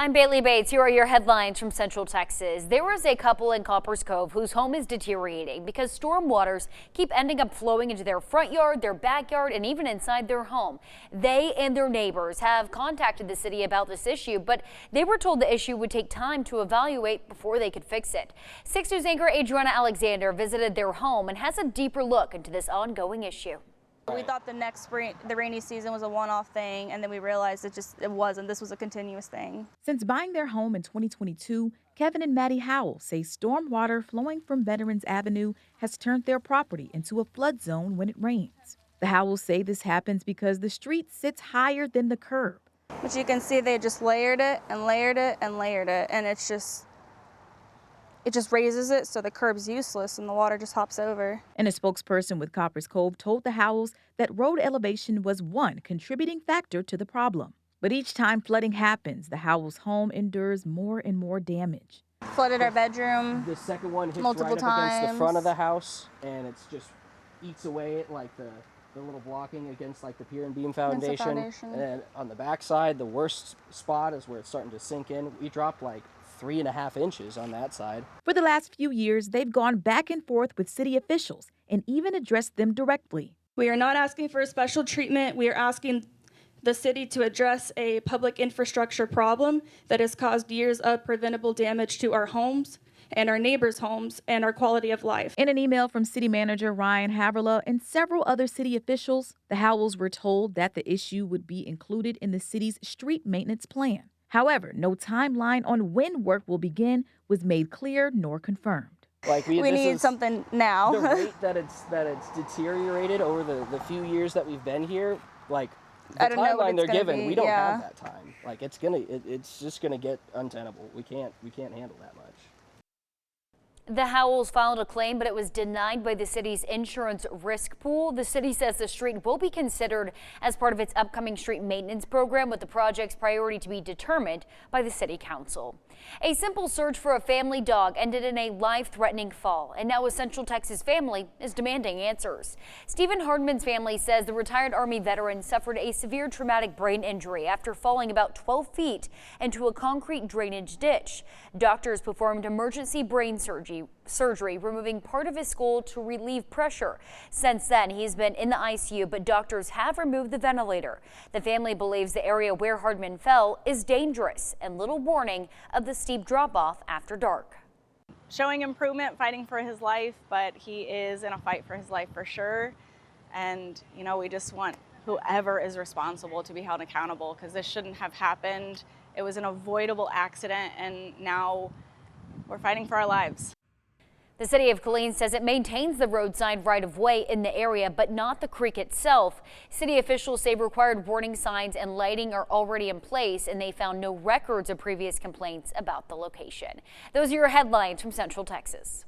I'm Bailey Bates. Here are your headlines from Central Texas. There was a couple in Coppers Cove whose home is deteriorating because storm waters keep ending up flowing into their front yard, their backyard, and even inside their home. They and their neighbors have contacted the city about this issue, but they were told the issue would take time to evaluate before they could fix it. 6 News anchor Adriana Alexander visited their home and has a deeper look into this ongoing issue. We thought the next spring, the rainy season, was a one-off thing, and then we realized it wasn't. This was a continuous thing. Since buying their home in 2022, Kevin and Maddie Howell say storm water flowing from Veterans Avenue has turned their property into a flood zone when it rains. The Howells say this happens because the street sits higher than the curb. But you can see they just layered it and layered it and layered it, and it just raises it so the curb's useless and the water just hops over. And a spokesperson with Coppers Cove told the Howells that road elevation was one contributing factor to the problem. But each time flooding happens, the Howells' home endures more and more damage. Flooded our bedroom. The second one hits multiple right up times against the front of the house, and it's just eats away at like the little blocking against like the pier and beam foundation. And then on the back side, the worst spot is where it's starting to sink in. We dropped like 3.5 inches on that side. For the last few years, they've gone back and forth with city officials and even addressed them directly. We are not asking for a special treatment. We are asking the city to address a public infrastructure problem that has caused years of preventable damage to our homes and our neighbors' homes and our quality of life. In an email from City Manager Ryan Haverla and several other city officials, the Howells were told that the issue would be included in the city's street maintenance plan. However, no timeline on when work will begin was made clear nor confirmed. Like we need something now. The rate that it's deteriorated over the few years that we've been here, like the timeline they're given, we don't have that time. Like it's just gonna get untenable. We can't handle that much. The Howells filed a claim, but it was denied by the city's insurance risk pool. The city says the street will be considered as part of its upcoming street maintenance program, with the project's priority to be determined by the city council. A simple search for a family dog ended in a life-threatening fall, and now a Central Texas family is demanding answers. Stephen Hardman's family says the retired Army veteran suffered a severe traumatic brain injury after falling about 12 feet into a concrete drainage ditch. Doctors performed emergency brain surgery, removing part of his skull to relieve pressure. Since then, he's been in the ICU, but doctors have removed the ventilator. The family believes the area where Hardman fell is dangerous, and little warning of the steep drop-off after dark. Showing improvement, fighting for his life, but he is in a fight for his life for sure. And, you know, we just want whoever is responsible to be held accountable, because this shouldn't have happened. It was an avoidable accident, and now we're fighting for our lives. The city of Killeen says it maintains the roadside right-of-way in the area, but not the creek itself. City officials say required warning signs and lighting are already in place, and they found no records of previous complaints about the location. Those are your headlines from Central Texas.